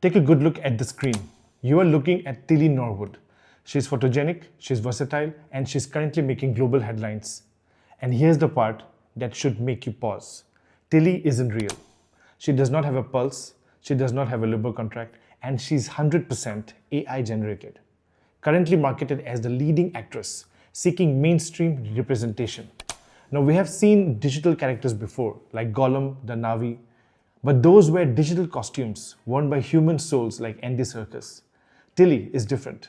Take a good look at the screen. You are looking at Tilly Norwood. She's photogenic, she's versatile, and she's currently making global headlines. And here's the part that should make you pause. Tilly isn't real. She does not have a pulse, she does not have a labor contract, and she's 100% AI generated. Currently marketed as the leading actress, seeking mainstream representation. Now, we have seen digital characters before, like Gollum, the Navi, but those were digital costumes worn by human souls like Andy Serkis. Tilly is different.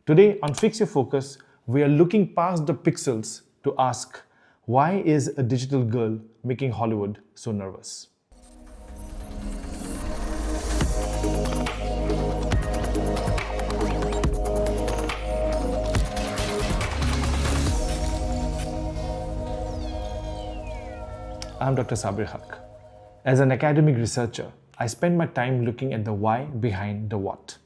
Today on Fix Your Focus, we are looking past the pixels to ask, why is a digital girl making Hollywood so nervous? I'm Dr. Sabir Haque. As an academic researcher, I spend my time looking at the why behind the what.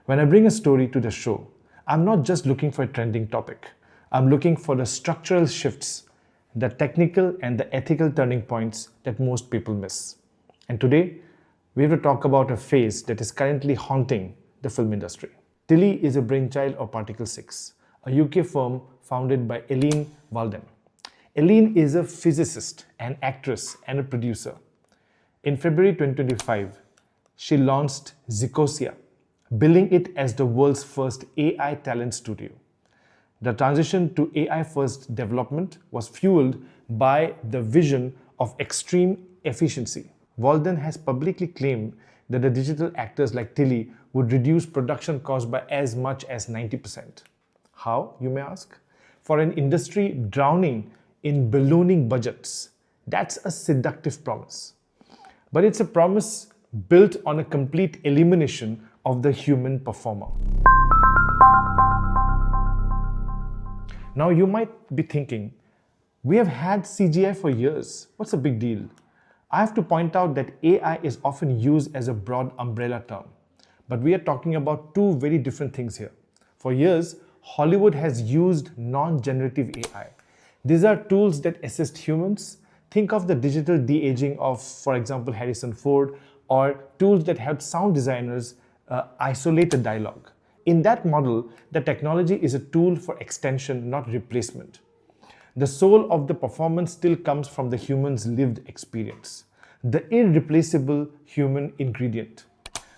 When I bring a story to the show, I'm not just looking for a trending topic. I'm looking for the structural shifts, the technical and the ethical turning points that most people miss. And today, we have to talk about a phase that is currently haunting the film industry. Tilly is a brainchild of Particle 6, a UK firm founded by Eileen Walden. Eileen is a physicist, an actress, and a producer. In February 2025, she launched Zicosia, billing it as the world's first AI talent studio. The transition to AI-first development was fueled by the vision of extreme efficiency. Walden has publicly claimed that the digital actors like Tilly would reduce production costs by as much as 90%. How, you may ask? For an industry drowning in ballooning budgets, that's a seductive promise. But it's a promise built on a complete elimination of the human performer. Now you might be thinking, we have had CGI for years. What's the big deal? I have to point out that AI is often used as a broad umbrella term. But we are talking about two very different things here. For years, Hollywood has used non-generative AI. These are tools that assist humans. Think of the digital de-aging of, for example, Harrison Ford, or tools that help sound designers isolate the dialogue. In that model, the technology is a tool for extension, not replacement. The soul of the performance still comes from the human's lived experience, the irreplaceable human ingredient.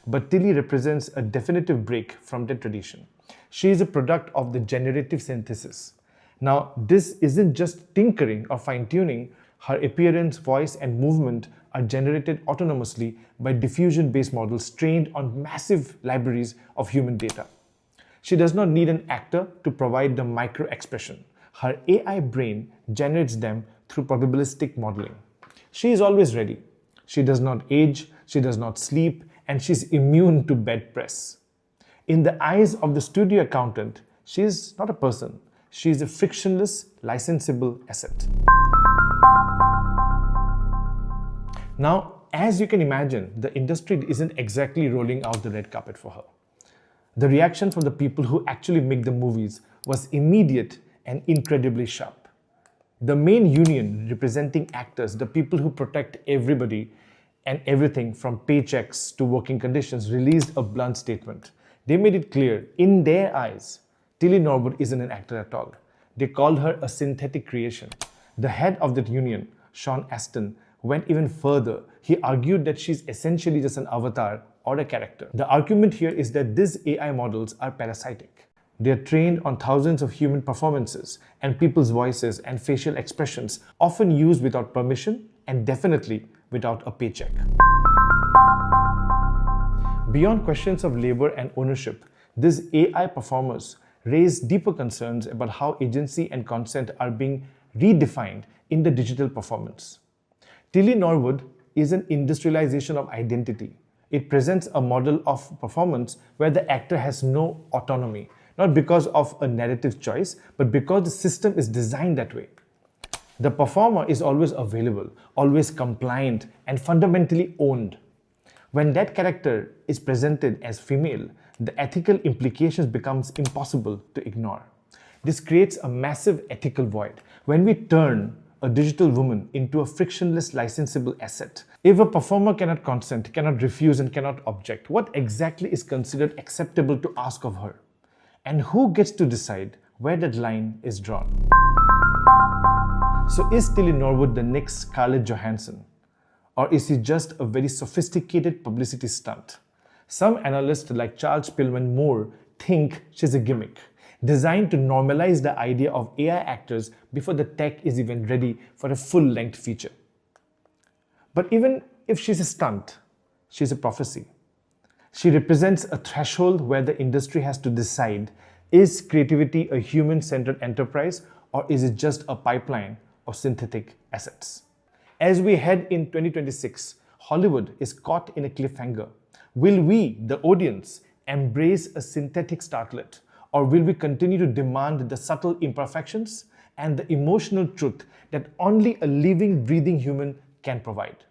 But Tilly represents a definitive break from that tradition. She is a product of the generative synthesis. Now, this isn't just tinkering or fine-tuning. Her appearance, voice, and movement are generated autonomously by diffusion-based models trained on massive libraries of human data. She does not need an actor to provide the micro-expression. Her AI brain generates them through probabilistic modeling. She is always ready. She does not age, she does not sleep, and she's immune to bad press. In the eyes of the studio accountant, she is not a person. She is a frictionless, licensable asset. Now, as you can imagine, the industry isn't exactly rolling out the red carpet for her. The reaction from the people who actually make the movies was immediate and incredibly sharp. The main union representing actors, the people who protect everybody and everything from paychecks to working conditions, released a blunt statement. They made it clear, in their eyes, Tilly Norwood isn't an actor at all. They called her a synthetic creation. The head of that union, Sean Astin, went even further. He argued that she's essentially just an avatar or a character. The argument here is that these AI models are parasitic. They are trained on thousands of human performances and people's voices and facial expressions, often used without permission and definitely without a paycheck. Beyond questions of labor and ownership, these AI performers raise deeper concerns about how agency and consent are being redefined in the digital performance. Tilly Norwood is an industrialization of identity. It presents a model of performance where the actor has no autonomy, not because of a narrative choice, but because the system is designed that way. The performer is always available, always compliant, and fundamentally owned. When that character is presented as female, the ethical implications becomes impossible to ignore. This creates a massive ethical void. When we turn a digital woman into a frictionless licensable asset, If a performer cannot consent, cannot refuse, and cannot object, what exactly is considered acceptable to ask of her? And who gets to decide where that line is drawn? So is Tilly Norwood the next Scarlett Johansson? Or is she just a very sophisticated publicity stunt? Some analysts like Charles Pillman Moore think she's a gimmick, designed to normalize the idea of AI actors before the tech is even ready for a full-length feature. But even if she's a stunt, she's a prophecy. She represents a threshold where the industry has to decide, is creativity a human-centered enterprise, or is it just a pipeline of synthetic assets? As we head in 2026, Hollywood is caught in a cliffhanger. Will we, the audience, embrace a synthetic startlet, or will we continue to demand the subtle imperfections and the emotional truth that only a living, breathing human can provide?